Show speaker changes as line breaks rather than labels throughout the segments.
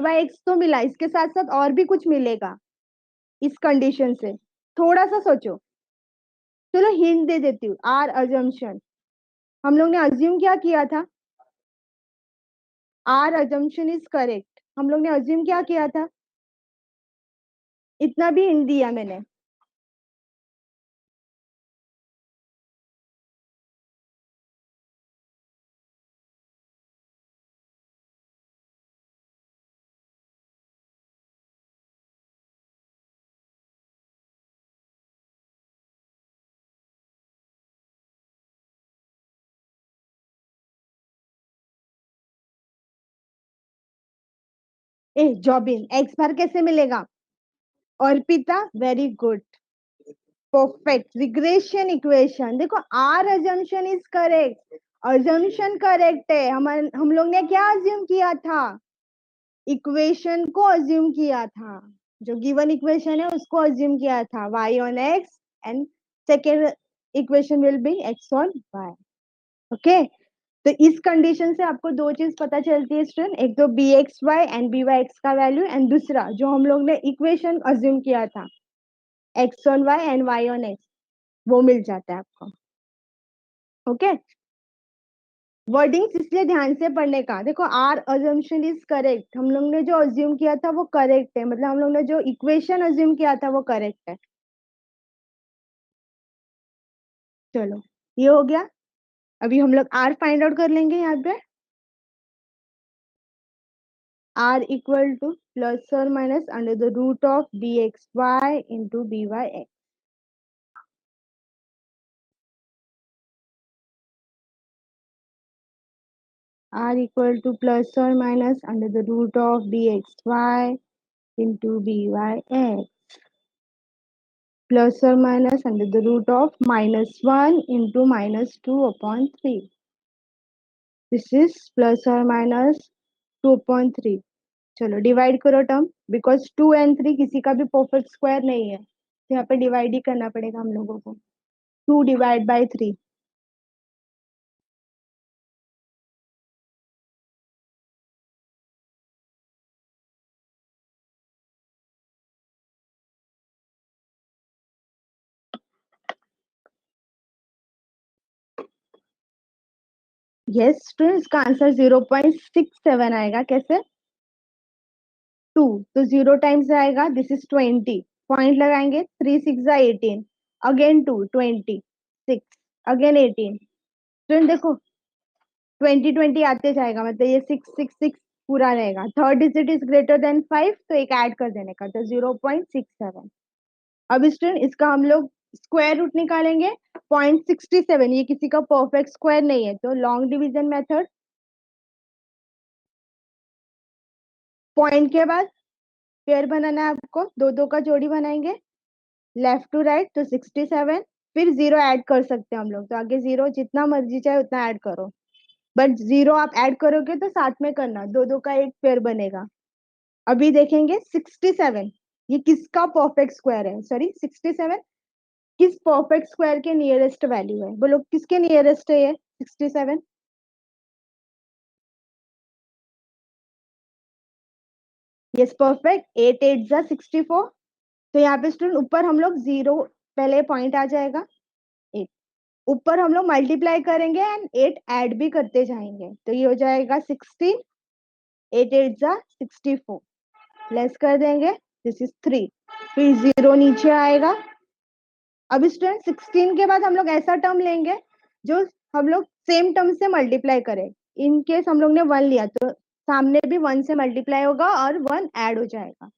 By x तो मिला, इसके साथ साथ और भी कुछ मिलेगा इस कंडीशन से, थोड़ा सा सोचो। चलो हिंट दे देती हूँ, आर अजम्पशन, हम लोग ने अज्यूम क्या किया था, आर अजम्पशन इज करेक्ट, हम लोग ने अज्यूम क्या किया था, इतना भी हिंट दिया मैंने। ए जॉबिन, एक्स बार कैसे मिलेगा, Arpita very good, perfect, regression equation, देखो our assumption is correct, assumption correct है, हम लोग ने क्या अज्यूम किया था, इक्वेशन को अज्यूम किया था, जो गिवन इक्वेशन है उसको अज्यूम किया था, y on x and second equation will be x on y। Okay, तो इस कंडीशन से आपको दो चीज पता चलती है स्टूडेंट, एक तो B X Y and B Y X का वैल्यू, एंड दूसरा जो हम लोग ने इक्वेशन अज्यूम किया था x on y and y on x, वो मिल जाता है आपको। ओके, वर्डिंग्स इसलिए ध्यान से पढ़ने का, देखो आर अजम्पशन इज करेक्ट, हम लोग ने जो अज्यूम किया था वो करेक्ट है, मतलब हम लोग ने जो इक्वेशन अज्यूम किया था वो करेक्ट है। चलो ये हो गया, अभी हम लोग आर फाइंड आउट कर लेंगे यहाँ पे, आर इक्वल टू प्लस और minus under the root of B X Y into B Y X. R equal to plus or minus under the root of bxy into byx, plus or minus under the root of minus 1 into minus 2 upon 3. This is plus or minus 2 upon 3. चलो divide करो term, because 2 and 3 किसी का भी perfect square नहीं है, तो यहाँ पे डिवाइड ही करना पड़ेगा हम लोगों को, 2 डिवाइड बाई 3। यस स्टूडेंट, इसका आंसर 0.67 आएगा, कैसे, 2, तो 0 टाइम्स आएगा, दिस इज 20, पॉइंट लगाएंगे, 3 6 18, अगेन 2 20, 6 अगेन 18, स्टूडेंट देखो 20 20 आते जाएगा, मतलब ये 6 6 6 पूरा रहेगा, third digit is greater than 5, तो एक ऐड कर देने का, तो 0.67। अब स्टूडेंट इसका हम लोग स्क्वायर रूट निकालेंगे, 0.67, ये किसी का परफेक्ट स्क्वायर नहीं है, तो लॉन्ग डिवीजन मेथड, पॉइंट के बाद पेयर बनाना है आपको, दो दो का जोड़ी बनाएंगे लेफ्ट टू राइट, तो 67, फिर जीरो ऐड कर सकते हैं हम लोग, तो आगे जीरो जितना मर्जी चाहे उतना ऐड करो, बट जीरो आप ऐड करोगे तो साथ में करना, दो दो का एक पेयर बनेगा। अभी देखेंगे 67, ये किसका परफेक्ट स्क्वायर है, सॉरी 67 किस परफेक्ट स्क्वायर के नियरेस्ट वैल्यू है, बोलो किसके नियरेस्ट है ये 67, यस परफेक्ट, 8 8 जा 64, तो यहाँ पे स्टूडेंट ऊपर हम लोग जीरो, पहले पॉइंट आ जाएगा 8, ऊपर हम लोग मल्टीप्लाई करेंगे एंड 8 ऐड भी करते जाएंगे, तो ये हो जाएगा 16, 8 8 जा 64, लेस कर देंगे, दिस इज 3, फिर जीरो नीचे आएगा। अब स्टूडेंट 16 के बाद हम लोग ऐसा टर्म लेंगे जो हम लोग सेम टर्म से मल्टीप्लाई करें, इन केस हम लोग ने 1 लिया तो सामने भी 1 से मल्टीप्लाई होगा और 1 ऐड हो जाएगा,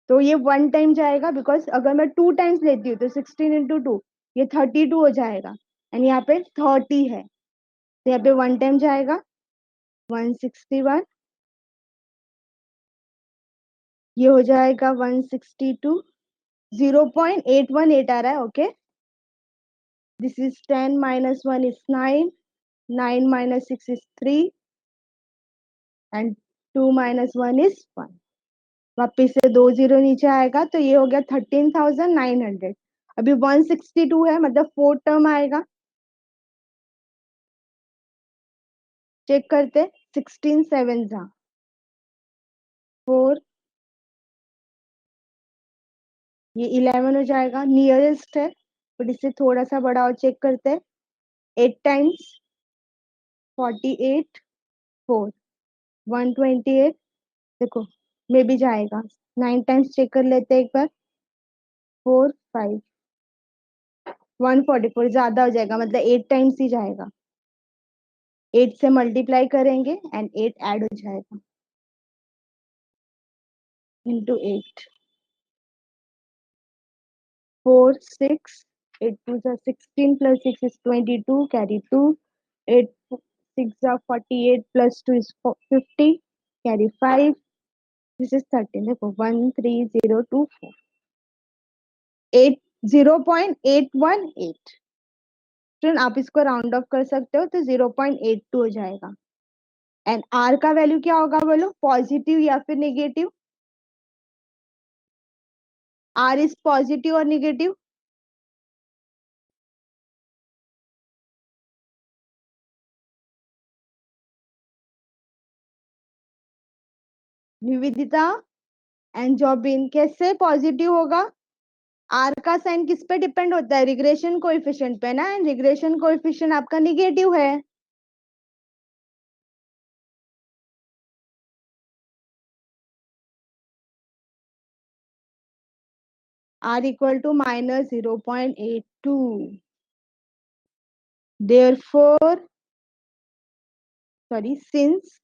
तो ये 1 टाइम जाएगा, बिकॉज अगर मैं 2 टाइम्स लेती हूँ तो 16 इंटू 2 ये 32 हो जाएगा, एंड यहाँ पे 30 है, तो यहाँ पे 1 टाइम जाएगा, 161, ये हो जाएगा 162, 0.818 आ रहा है, okay, this is 10 minus 1 is 9, 9 minus 6 is 3 and 2 minus 1 is 1, वापिस से दो जीरो नीचे आएगा, तो ये हो गया 13,900। अभी 162 है, मतलब 4 टर्म आएगा, चेक करते, 16 7 जा 4, ये 11 हो जाएगा, नियरेस्ट है बट इससे थोड़ा सा बड़ा और चेक करते हैं। 8 टाइम्स 48, 4, 128। देखो मे भी जाएगा। 9 टाइम्स चेक कर लेते हैं एक बार। 4, 5, 144 ज्यादा हो जाएगा, मतलब 8 टाइम्स ही जाएगा। 8 से मल्टीप्लाई करेंगे एंड 8 ऐड हो जाएगा इंटू 8। 4, 6, 8 2 जा 16 प्लस 6 is 22, carry 2, 8 6 जा 48 plus 2 is 50, carry 5, this is 13। देखो 13024, 8 0.818। तो आप इसको राउंड ऑफ कर सकते हो तो 0.82 हो जाएगा। एंड आर का वैल्यू क्या होगा बोलो, पॉजिटिव या फिर नेगेटिव? आर इज पॉजिटिव और नेगेटिव? निवेदिता एंड जॉबिन, कैसे पॉजिटिव होगा? आर का साइन किस पे डिपेंड होता है? रिग्रेशन कोएफिशिएंट पे ना, एंड रिग्रेशन कोएफिशिएंट आपका निगेटिव है। R equal to -0.82। Therefore, sorry, since,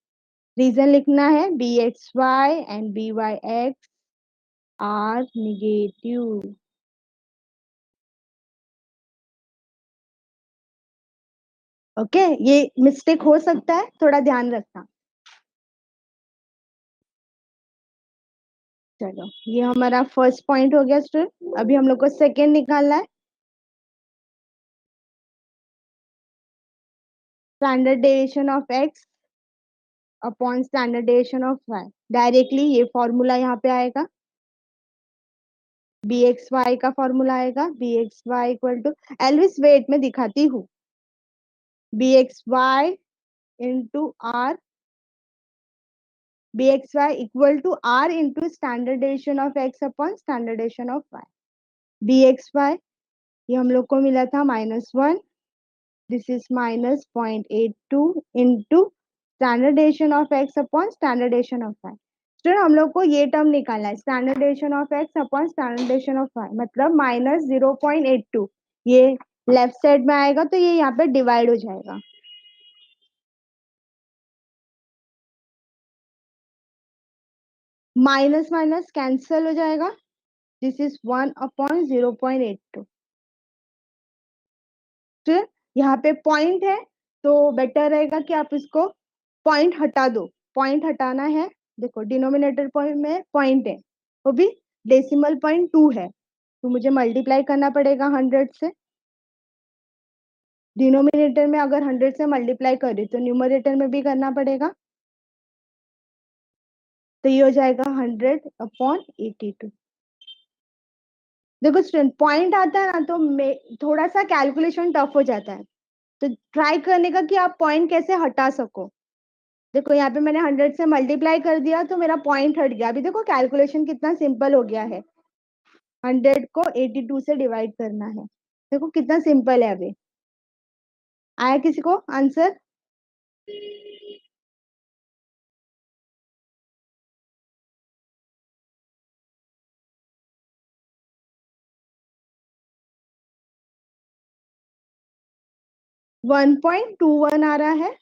reason लिखना है B X Y and B Y X are negative. Okay, ये मिस्टेक हो सकता है, थोड़ा ध्यान रखना। चलो, ये हमारा फर्स्ट पॉइंट हो गया स्टूडेंट। अभी हम लोग को सेकेंड निकालना है। Standard deviation of X upon standard deviation of Y. Directly ये फॉर्मूला यहाँ पे आएगा, बी एक्स वाई का फॉर्मूला आएगा, B X Y equal to, एलविस वेट में दिखाती हूँ, B X Y into R, B X Y equal to R into standard deviation of X upon standard deviation of Y. B X Y ये हम लोग को मिला था -1, this is -0.82 into standard deviation of x upon standard deviation of y। Student हम लोग को ये टर्म निकालना है, standard deviation of x upon standard deviation of y, मतलब -0.82। ये लेफ्ट साइड में आएगा तो ये यहाँ पे डिवाइड हो जाएगा। माइनस माइनस कैंसिल हो जाएगा, दिस इज 1/0.82। फिर यहाँ पे पॉइंट है तो बेटर रहेगा कि आप इसको पॉइंट हटा दो। पॉइंट हटाना है, देखो डिनोमिनेटर पॉइंट में पॉइंट है, वो भी डेसिमल पॉइंट 2 है, तो मुझे मल्टीप्लाई करना पड़ेगा 100 से। डिनोमिनेटर में अगर 100 से मल्टीप्लाई करें तो न्यूमरेटर में भी करना पड़ेगा, तो ये हो जाएगा 100/82। देखो स्टूडेंट, पॉइंट आता है ना तो थोड़ा सा कैलकुलेशन टफ हो जाता है, तो ट्राई करने का कि आप पॉइंट कैसे हटा सको। देखो यहाँ पे मैंने 100 से मल्टीप्लाई कर दिया तो मेरा पॉइंट हट गया। अभी देखो कैलकुलेशन कितना सिंपल हो गया है, 100 को 82 से डिवाइड करना है। देखो कितना सिंपल है। अभी आया किसी को आंसर? 1.21 आ रहा है।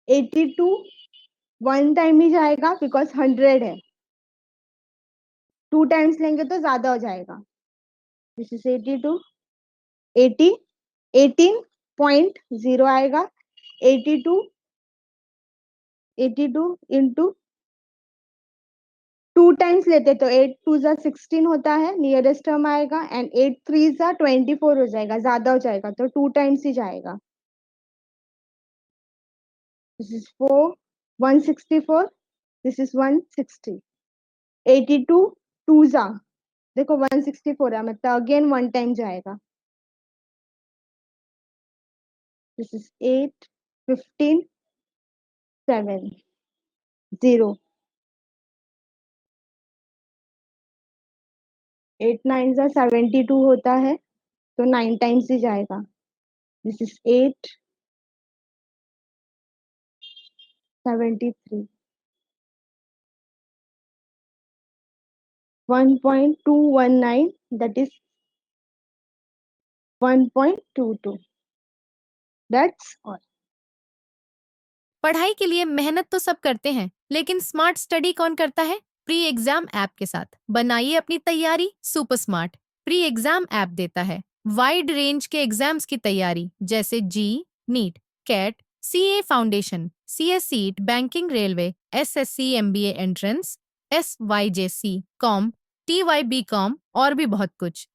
82 वन टाइम ही जाएगा बिकॉज 100 है, 2 टाइम्स लेंगे तो ज्यादा हो जाएगा। दिस इज 82, 80, 18.0 आएगा। 82, 82 इंटू 2 टाइम्स लेते तो 8 2 जा 16 होता है, नियरेस्ट टर्म आएगा, एंड 8 3 जा 24 हो जाएगा, ज्यादा हो जाएगा तो 2 टाइम्स ही जाएगा। This is 4 164, this is 160। 82 2 जा, देखो 164 है, मतलब अगेन 1 टाइम जाएगा। दिस इज 8 15 7 0 8 9 जा 72 होता है, तो 9 टाइम्स ही जाएगा. This is 8 73 1.219, that is 1.22. That's all.
पढ़ाई के लिए मेहनत तो सब करते हैं, लेकिन स्मार्ट स्टडी कौन करता है? प्री एग्जाम ऐप के साथ बनाइए अपनी तैयारी super smart. Pre exam app देता है वाइड रेंज के एग्जाम्स की तैयारी, जैसे JEE, NEET, CAT, CA foundation, CS सीट, banking, railway, SSC, MBA entrance, SYJC, com, TYB com और भी बहुत कुछ.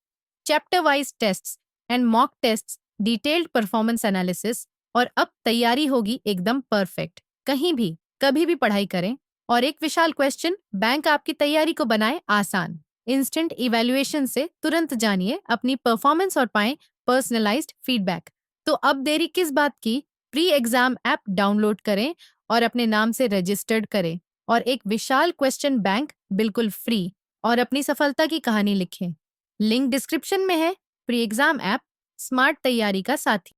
Chapter wise tests and mock tests, detailed performance analysis, और अब तैयारी होगी एकदम परफेक्ट. कहीं भी कभी भी पढ़ाई करें. और एक विशाल क्वेश्चन बैंक आपकी तैयारी को बनाए आसान. इंस्टेंट इवैल्यूएशन से तुरंत जानिए अपनी परफॉर्मेंस और पाएं पर्सनलाइज्ड फीडबैक. तो अब देरी किस बात की? प्री एग्जाम ऐप डाउनलोड करें और अपने नाम से रजिस्टर्ड करें और एक विशाल क्वेश्चन बैंक बिल्कुल फ्री और अपनी सफलता की कहानी लिखें. लिंक डिस्क्रिप्शन में है. प्री एग्जाम ऐप स्मार्ट तैयारी का साथी.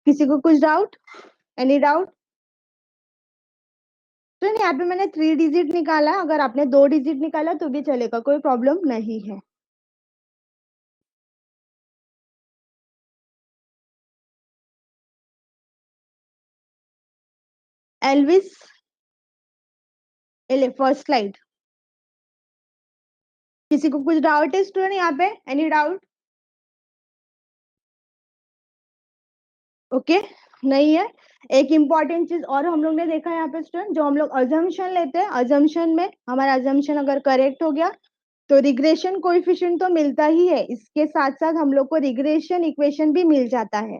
किसी को कुछ डाउट? Any doubt? तो यहाँ पे मैंने 3 डिजिट निकाला, अगर आपने 2 डिजिट निकाला तो भी चलेगा, कोई प्रॉब्लम नहीं है. Elvis, first slide. किसी को कुछ डाउट है स्टूडेंट यहाँ पे? Any doubt? ओके, नहीं है. एक इम्पॉर्टेंट चीज और हम लोग ने देखा है यहाँ पे स्टूडेंट, जो हम लोग अजम्पशन लेते हैं, अजम्पशन में हमारा अजम्पशन अगर करेक्ट हो गया तो रिग्रेशन कोएफिशिएंट तो मिलता ही है, इसके साथ साथ हम लोग को रिग्रेशन इक्वेशन भी मिल जाता है.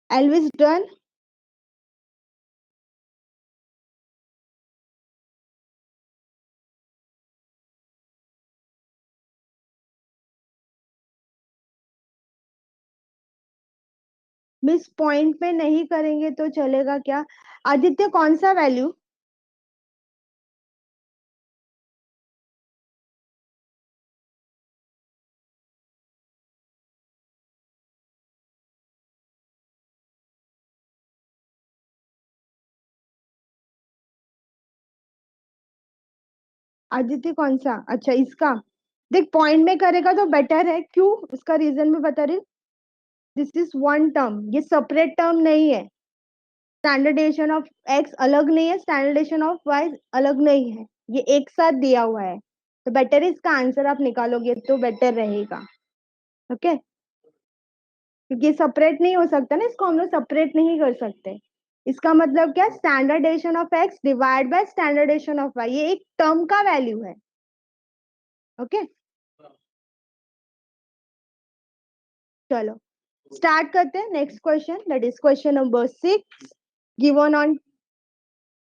Elvis done? मिस पॉइंट पे नहीं करेंगे तो चलेगा क्या? आदित्य कौन सा वैल्यू? आदित्य कौन सा? अच्छा, इसका देख, पॉइंट में करेगा तो बेटर है. क्यों? उसका रीजन भी बता रही. दिस इज वन टर्म, ये सेपरेट टर्म नहीं है. स्टैंडर्डेशन ऑफ एक्स अलग नहीं है, स्टैंडर्डेशन ऑफ वाई अलग नहीं है, ये एक साथ दिया हुआ है. तो बेटर है इसका आंसर आप निकालोगे तो बेटर रहेगा. ओके, क्योंकि ये सेपरेट नहीं हो सकता ना, इसको हम लोग सेपरेट नहीं कर सकते. इसका मतलब क्या? Standardization of X divide by standardization of Y, ये एक टर्म का वैल्यू है. ओके, चलो स्टार्ट करते हैं. Next question, that is question number 6 given on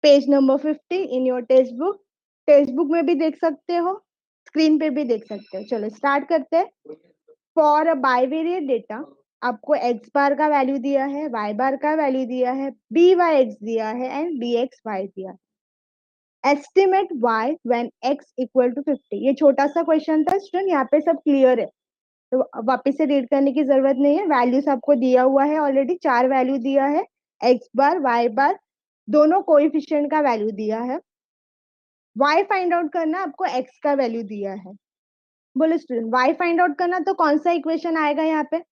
page number 50 in your text book. Text book में भी देख सकते हो, स्क्रीन पे भी देख सकते हो. चलो स्टार्ट करते हैं. फॉर अ बाइवेरिएट डेटा, आपको एक्स बार का वैल्यू दिया है, वाई बार का वैल्यू दिया है, बी वाई एक्स दिया है एंड बी एक्स वाई दिया है. Estimate Y when X equal to 50. ये छोटा सा क्वेश्चन था स्टूडेंट, यहाँ पे सब क्लियर है, तो वापस से रीड करने की जरूरत नहीं है. वैल्यूज आपको दिया हुआ है ऑलरेडी, 4 वैल्यू दिया है, एक्स बार वाई बार, दोनों कोएफिशिएंट का वैल्यू दिया है. वाई फाइंड आउट करना, आपको एक्स का वैल्यू दिया है. बोलो स्टूडेंट, वाई फाइंड आउट करना तो कौन सा इक्वेशन आएगा यहाँ पे?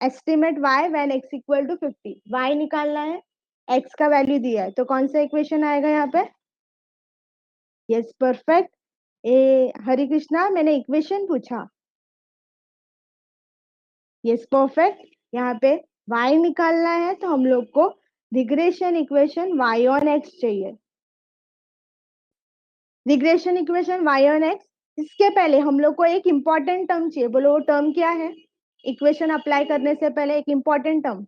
Estimate Y when X equal to 50. Y निकालना है, एक्स का वैल्यू दिया है, तो कौन सा इक्वेशन आएगा यहाँ पे? Yes, perfect. ए हरे कृष्णा, मैंने इक्वेशन पूछा. Yes, perfect. यहाँ पे y निकालना है तो हम लोग को regression equation y on x चाहिए. Regression equation y on x, इसके पहले हम लोग को एक इंपॉर्टेंट टर्म चाहिए. बोलो वो टर्म क्या है? इक्वेशन अप्लाई करने से पहले एक important term.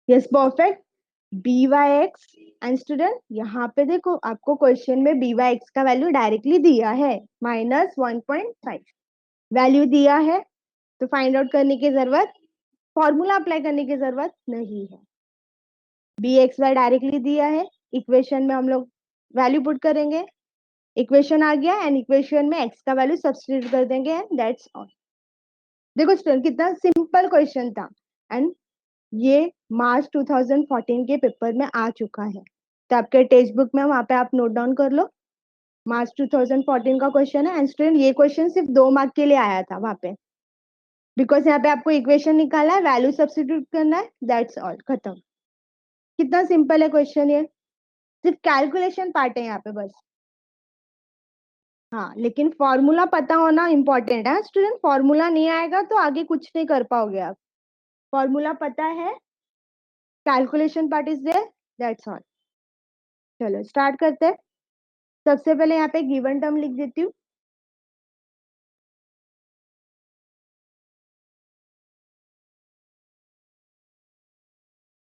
Yes perfect. B Y X and student यहाँ पे देखो आपको क्वेश्चन में बी वाई एक्स का वैल्यू डायरेक्टली दिया है -1.5 वैल्यू दिया है, तो फाइंड आउट करने की जरूरत, फॉर्मूला अप्लाई करने की जरूरत नहीं है। बी एक्स वाई डायरेक्टली दिया है, इक्वेशन में हम लोग वैल्यू पुट करेंगे, इक्वेशन आ गया एंड इक्वेशन में एक्स का वैल्यू सब्स्टिट्यूट कर देंगे एंड दैट्स ऑल। देखो स्टूडेंट कितना सिंपल क्वेश्चन था एंड ये मार्च 2014 के पेपर में आ चुका है, तो आपके टेक्स्ट बुक में वहां पे आप नोट डाउन कर लो। मार्च 2014 का क्वेश्चन है एंड स्टूडेंट ये क्वेश्चन सिर्फ 2 मार्क के लिए आया था वहां पे, बिकॉज यहाँ पे आपको इक्वेशन निकालना है, वैल्यू सब्स्टिट्यूट करना है, दैट्स ऑल, खत्म। कितना सिंपल है क्वेश्चन ये, सिर्फ कैलकुलेशन पार्ट है यहाँ पे बस। हाँ लेकिन फॉर्मूला पता होना इंपॉर्टेंट है स्टूडेंट, फॉर्मूला नहीं आएगा तो आगे कुछ नहीं कर पाओगे आप। फॉर्मूला पता है, calculation part is there, that's all. चलो स्टार्ट करते हैं। सबसे पहले यहाँ पे गिवन टर्म लिख देती हूँ।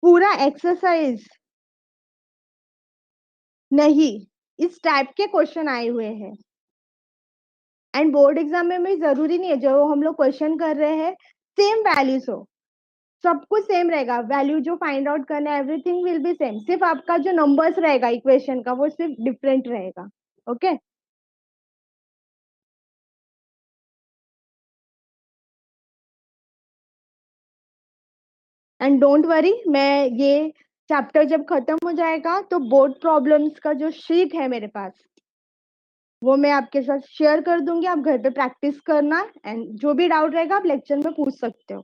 पूरा एक्सरसाइज नहीं, इस टाइप के क्वेश्चन आए हुए हैं एंड बोर्ड एग्जाम में भी जरूरी नहीं है जो हम लोग क्वेश्चन कर रहे हैं सेम वैल्यूज हो, सब कुछ सेम रहेगा, वैल्यू जो फाइंड आउट करना है एवरीथिंग विल बी सेम, सिर्फ आपका जो नंबर्स रहेगा इक्वेशन का वो सिर्फ डिफरेंट रहेगा। ओके एंड डोंट वरी, मैं ये चैप्टर जब खत्म हो जाएगा तो बोर्ड प्रॉब्लम्स का जो शीट है मेरे पास वो मैं आपके साथ शेयर कर दूंगी, आप घर पे प्रैक्टिस करना एंड जो भी डाउट रहेगा आप लेक्चर में पूछ सकते हो।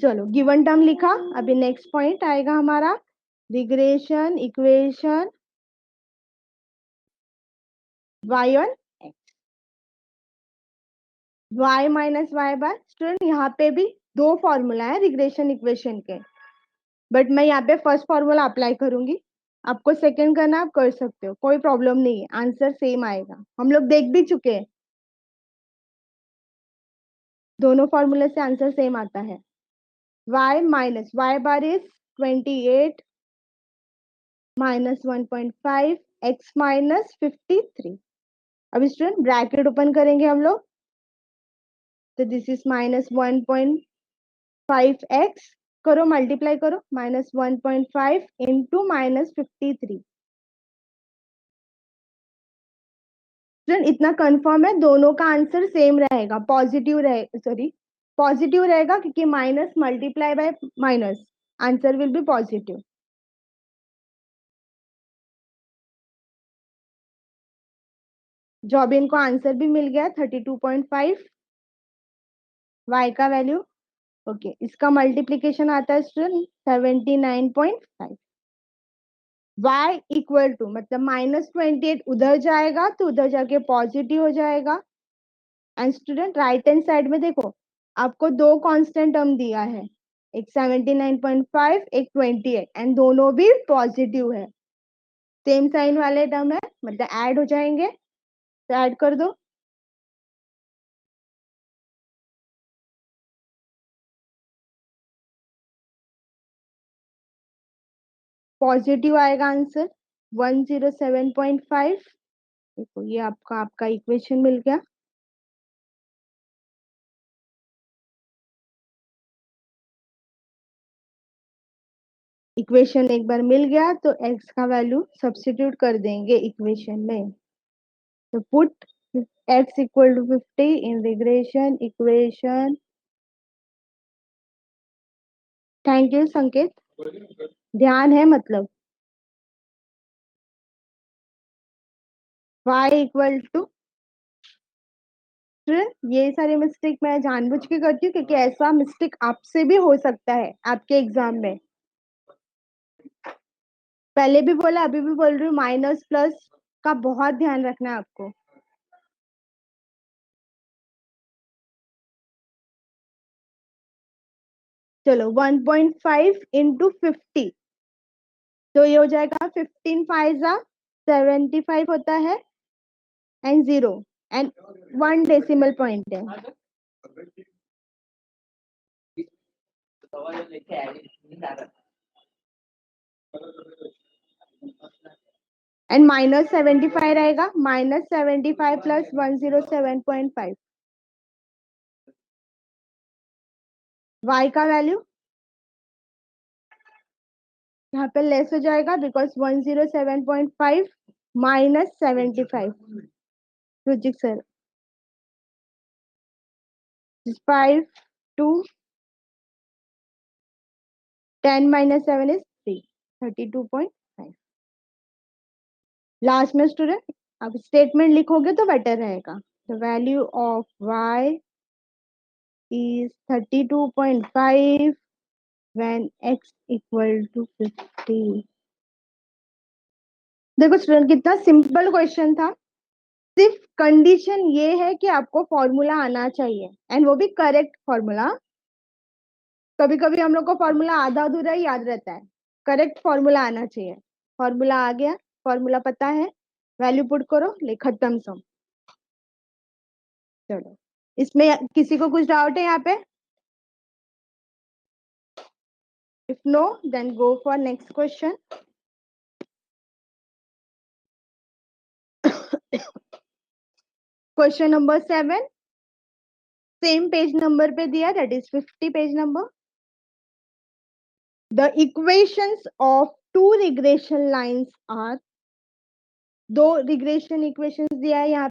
चलो गिवन टर्म लिखा, अभी नेक्स्ट पॉइंट आएगा हमारा regression equation y on y minus Y bar. Student यहाँ पे भी दो फॉर्मूला है रिग्रेशन इक्वेशन के, बट मैं यहाँ पे फर्स्ट फॉर्मूला अप्लाई करूंगी, आपको सेकंड करना आप कर सकते हो, कोई प्रॉब्लम नहीं है, आंसर सेम आएगा, हम लोग देख भी चुके हैं दोनों फॉर्मूले से आंसर सेम आता है। y minus Y bar is 28 minus 1.5 x minus 53। अब स्टूडेंट ब्रैकेट ओपन करेंगे हम लोग, तो दिस इज -1.5x, करो मल्टीप्लाई करो, -1.5 इंटू -53। स्टूडेंट इतना कंफर्म है दोनों का आंसर सेम रहेगा, पॉजिटिव रहे, सॉरी पॉजिटिव रहेगा क्योंकि minus multiply by minus, answer will be positive. Job इनको आंसर भी मिल गया 32.5 y का वैल्यू। ओके इसका मल्टीप्लीकेशन आता है स्टूडेंट 79.5। y इक्वल टू मतलब -28 उधर जाएगा तो उधर जाके पॉजिटिव हो जाएगा and student right hand side में देखो आपको दो कांस्टेंट टर्म दिया है, एक 79.5 एक 28 एंड दोनों भी पॉजिटिव है, सेम साइन वाले टर्म है मतलब ऐड हो जाएंगे, तो ऐड कर दो। पॉजिटिव आएगा आंसर 107.5। देखो ये आपका आपका इक्वेशन मिल गया। इक्वेशन एक बार मिल गया तो x का वैल्यू सब्स्टिट्यूट कर देंगे इक्वेशन में, तो put x equal to 50 in regression equation. Thank you Sanket, ध्यान है मतलब y इक्वल टू, ये सारी मिस्टेक मैं जानबूझ के करती हूँ क्योंकि ऐसा मिस्टेक आपसे भी हो सकता है आपके एग्जाम में, पहले भी बोला अभी भी बोल रही हूँ, माइनस प्लस का बहुत ध्यान रखना है आपको। चलो 1.5 इंटू 50, तो ये हो जाएगा 15 5 75 होता है एंड 0 एंड 1 डेसिमल पॉइंट है. एंड -75 रहेगा. -75 प्लस 107.5. y का वैल्यू यहाँ पे लेस हो जाएगा बिकॉज 107.5 -75. रुचिक सर 5 2 10 minus 7 is 3. 32.5. लास्ट में स्टूडेंट आप स्टेटमेंट लिखोगे तो बेटर रहेगा. The value of y is 32.5 when x equal to 50. देखो स्टूडेंट कितना सिंपल क्वेश्चन था. सिर्फ कंडीशन ये है कि आपको फॉर्मूला आना चाहिए एंड वो भी करेक्ट फॉर्मूला. कभी कभी हम लोग को फॉर्मूला आधा अधूरा ही याद रहता है. करेक्ट फॉर्मूला आना चाहिए. फॉर्मूला आ गया. फॉर्मूला पता है. वैल्यू पुट करो. ले खत्म सम. चलो इसमें किसी को कुछ डाउट है यहाँ पे? If no then go for next question. Question number 7 same page number पे दिया. That is 50 page number. The equations of 2 regression lines are. 2 regression equations दिया है यहाँ